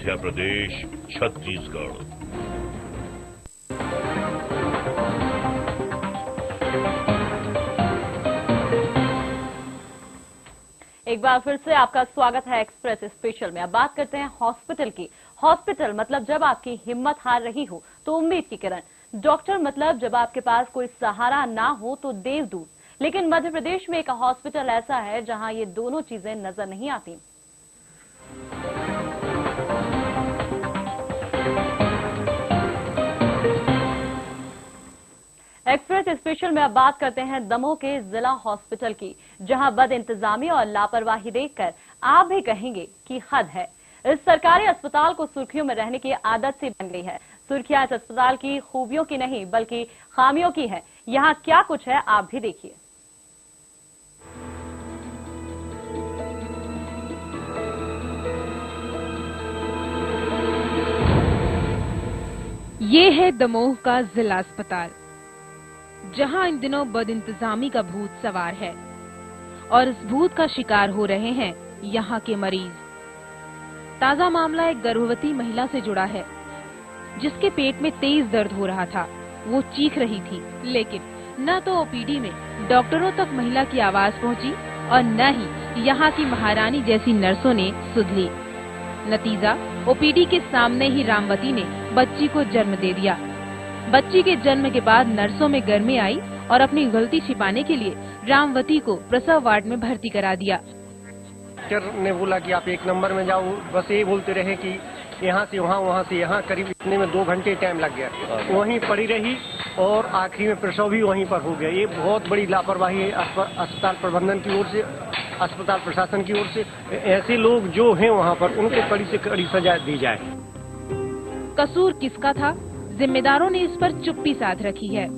मध्य प्रदेश, छत्तीसगढ़। एक बार फिर से आपका स्वागत है एक्सप्रेस स्पेशल में। अब बात करते हैं हॉस्पिटल की। हॉस्पिटल मतलब जब आपकी हिम्मत हार रही हो तो उम्मीद की किरण। डॉक्टर मतलब जब आपके पास कोई सहारा ना हो तो देवदूत। लेकिन मध्य प्रदेश में एक हॉस्पिटल ऐसा है जहां ये दोनों चीजें नजर नहीं आती। एक्सप्रेस स्पेशल में अब बात करते हैं दमोह के जिला हॉस्पिटल की, जहां बद इंतजामी और लापरवाही देखकर आप भी कहेंगे कि हद है। इस सरकारी अस्पताल को सुर्खियों में रहने की आदत सी बन गई है। सुर्खियां इस अस्पताल की खूबियों की नहीं बल्कि खामियों की है। यहां क्या कुछ है आप भी देखिए। ये है दमोह का जिला अस्पताल, जहां इन दिनों बदइंतजामी का भूत सवार है और इस भूत का शिकार हो रहे हैं यहाँ के मरीज। ताजा मामला एक गर्भवती महिला से जुड़ा है, जिसके पेट में तेज दर्द हो रहा था। वो चीख रही थी, लेकिन न तो ओपीडी में डॉक्टरों तक महिला की आवाज पहुंची और न ही यहाँ की महारानी जैसी नर्सों ने सुध ली। नतीजा, ओपीडी के सामने ही रामवती ने बच्ची को जन्म दे दिया। बच्ची के जन्म के बाद नर्सों में गर्मी आई और अपनी गलती छिपाने के लिए रामवती को प्रसव वार्ड में भर्ती करा दिया। डॉक्टर ने बोला कि आप 1 नंबर में जाओ, बस ये बोलते रहे कि यहाँ से वहाँ से यहाँ, करीब इतने में 2 घंटे टाइम लग गया। वहीं पड़ी रही और आखिरी में प्रसव भी वहीं पर हो गया। ये बहुत बड़ी लापरवाही है अस्पताल प्रबंधन की ओर से, अस्पताल प्रशासन की ओर से। ऐसे लोग जो हैं वहाँ पर, उनको कड़ी से कड़ी सजा दी जाए। कसूर किसका था? जिम्मेदारों ने इस पर चुप्पी साध रखी है।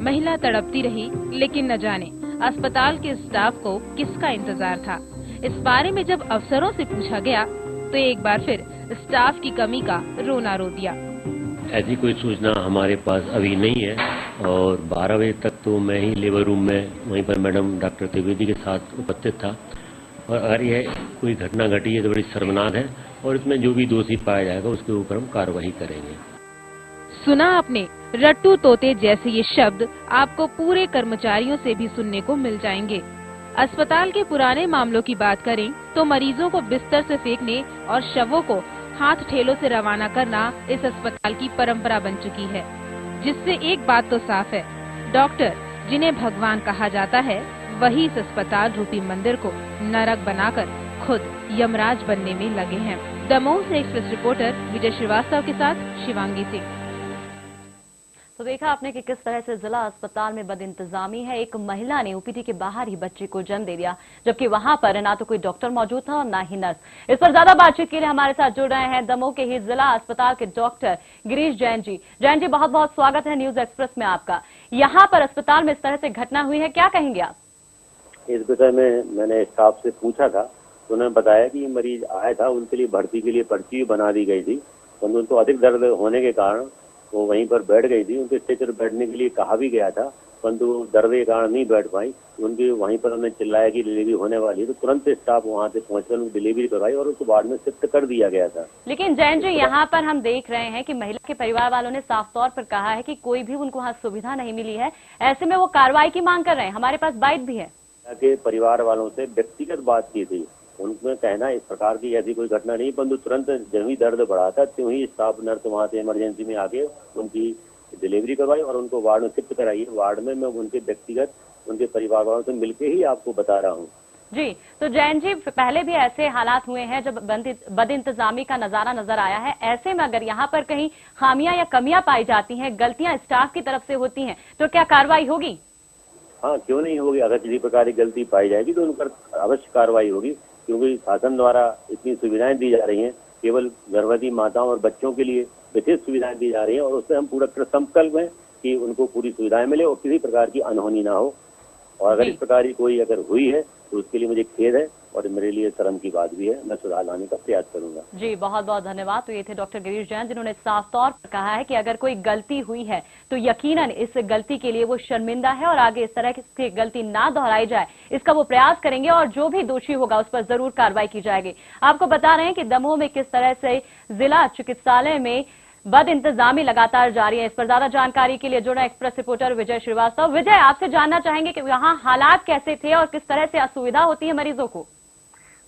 महिला तड़पती रही, लेकिन न जाने अस्पताल के स्टाफ को किसका इंतजार था। इस बारे में जब अफसरों से पूछा गया तो एक बार फिर स्टाफ की कमी का रोना रो दिया। ऐसी कोई सूचना हमारे पास अभी नहीं है और 12 बजे तक तो मैं ही लेबर रूम में वहीं पर मैडम डॉक्टर त्रिवेदी के साथ उपस्थित था। और अगर यह कोई घटना घटी है तो बड़ी शर्मनाक है और इसमें जो भी दोषी पाया जाएगा उसके ऊपर हम कार्रवाई करेंगे। सुना आपने, रट्टू तोते जैसे ये शब्द आपको पूरे कर्मचारियों से भी सुनने को मिल जाएंगे। अस्पताल के पुराने मामलों की बात करें तो मरीजों को बिस्तर से फेंकने और शवों को हाथ ठेलों से रवाना करना इस अस्पताल की परंपरा बन चुकी है। जिससे एक बात तो साफ है, डॉक्टर जिन्हें भगवान कहा जाता है, वही इस अस्पताल रूपी मंदिर को नरक बनाकर खुद यमराज बनने में लगे हैं। दमोह से एक्सप्रेस रिपोर्टर विजय श्रीवास्तव के साथ शिवांगी सिंह। तो देखा आपने कि किस तरह से जिला अस्पताल में बदइंतजामी है। एक महिला ने ओपीडी के बाहर ही बच्चे को जन्म दे दिया, जबकि वहां पर ना तो कोई डॉक्टर मौजूद था और ना ही नर्स। इस पर ज्यादा बातचीत के लिए हमारे साथ जुड़ रहे हैं दमोह के ही जिला अस्पताल के डॉक्टर गिरीश जैन जी। जैन जी, बहुत बहुत स्वागत है न्यूज एक्सप्रेस में आपका। यहाँ पर अस्पताल में इस तरह से घटना हुई है, क्या कहेंगे आप? इस विषय में मैंने स्टाफ से पूछा था तो उन्होंने बताया कि मरीज आया था, उनके लिए भर्ती के लिए पर्ची बना दी गई थी, परंतु उनको अधिक दर्द होने के कारण वो वहीं पर बैठ गई थी। उनके स्ट्रेचर बैठने के लिए कहा भी गया था, परंतु दर्द के कारण नहीं बैठ पाई। उनकी वहीं पर उन्हें चिल्लाया कि डिलीवरी होने वाली है, तो तुरंत स्टाफ वहां से पहुंचकर उनको डिलीवरी करवाई और उसको वार्ड में शिफ्ट कर दिया गया था। लेकिन जैन जी, यहाँ पर हम देख रहे हैं कि महिला के परिवार वालों ने साफ तौर पर कहा है कि कोई भी उनको वहाँ सुविधा नहीं मिली है। ऐसे में वो कार्रवाई की मांग कर रहे हैं। हमारे पास बाइट भी है। के परिवार वालों से व्यक्तिगत बात की थी, उनमें कहना इस प्रकार की ऐसी कोई घटना नहीं, परंतु तुरंत जब ही दर्द बढ़ा था त्यों ही स्टाफ नर्स वहां से इमरजेंसी में आके उनकी डिलीवरी करवाई और उनको वार्ड में शिफ्ट कराई। वार्ड में मैं उनके व्यक्तिगत उनके परिवार वालों से मिलके ही आपको बता रहा हूँ। जी, तो जैन जी, पहले भी ऐसे हालात हुए हैं जब बदइंतजामी का नजारा नजर आया है। ऐसे में अगर यहाँ पर कहीं खामियां या कमियां पाई जाती हैं, गलतियां स्टाफ की तरफ से होती हैं, तो क्या कार्रवाई होगी? हाँ, क्यों नहीं होगी। अगर किसी प्रकार की गलती पाई जाएगी तो उन पर अवश्य कार्रवाई होगी, क्योंकि शासन द्वारा इतनी सुविधाएं दी जा रही हैं, केवल गर्भवती माताओं और बच्चों के लिए विशेष सुविधाएं दी जा रही हैं और उससे हम पूरा संकल्प हैं कि उनको पूरी सुविधाएं मिले और किसी प्रकार की अनहोनी ना हो। और अगर इस प्रकार की कोई अगर हुई है तो उसके लिए मुझे खेद है और मेरे लिए शर्म की बात भी है। मैं सुधार लाने का प्रयास करूंगा। जी बहुत बहुत धन्यवाद। तो ये थे डॉक्टर गिरीश जैन, जिन्होंने साफ तौर पर कहा है कि अगर कोई गलती हुई है तो यकीनन इस गलती के लिए वो शर्मिंदा है और आगे इस तरह की गलती ना दोहराई जाए इसका वो प्रयास करेंगे और जो भी दोषी होगा उस पर जरूर कार्रवाई की जाएगी। आपको बता रहे हैं कि दमोह में किस तरह से जिला चिकित्सालय में बद इंतजामी लगातार जारी है। इस पर ज्यादा जानकारी के लिए जुड़ा एक्सप्रेस रिपोर्टर विजय श्रीवास्तव। विजय, आपसे जानना चाहेंगे कि यहाँ हालात कैसे थे और किस तरह से असुविधा होती है मरीजों को।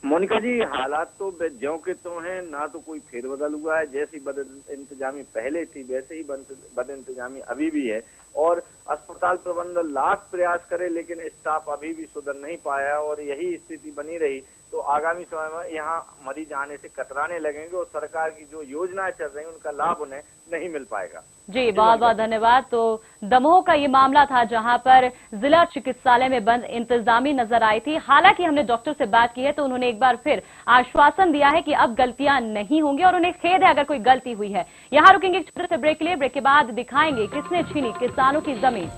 मोनिका जी, हालात तो ज्यों के तो हैं, ना तो कोई फेरबदल हुआ है। जैसी बद इंतजामी पहले थी वैसे ही बद इंतजामी अभी भी है और अस्पताल प्रबंधन लाख प्रयास करे लेकिन स्टाफ अभी भी सुधर नहीं पाया और यही स्थिति बनी रही तो आगामी समय में यहाँ मरीज आने से कतराने लगेंगे और सरकार की जो योजनाएं चल रही हैं उनका लाभ उन्हें नहीं मिल पाएगा। जी बहुत बहुत धन्यवाद। तो दमोह का ये मामला था जहां पर जिला चिकित्सालय में बंद इंतजामी नजर आई थी। हालांकि हमने डॉक्टर से बात की है तो उन्होंने एक बार फिर आश्वासन दिया है कि अब गलतियां नहीं होंगी और उन्हें खेद है अगर कोई गलती हुई है। यहाँ रुकेंगे एक छोटे से ब्रेक के लिए। ब्रेक के बाद दिखाएंगे किसने छीनी किसानों की जमीन।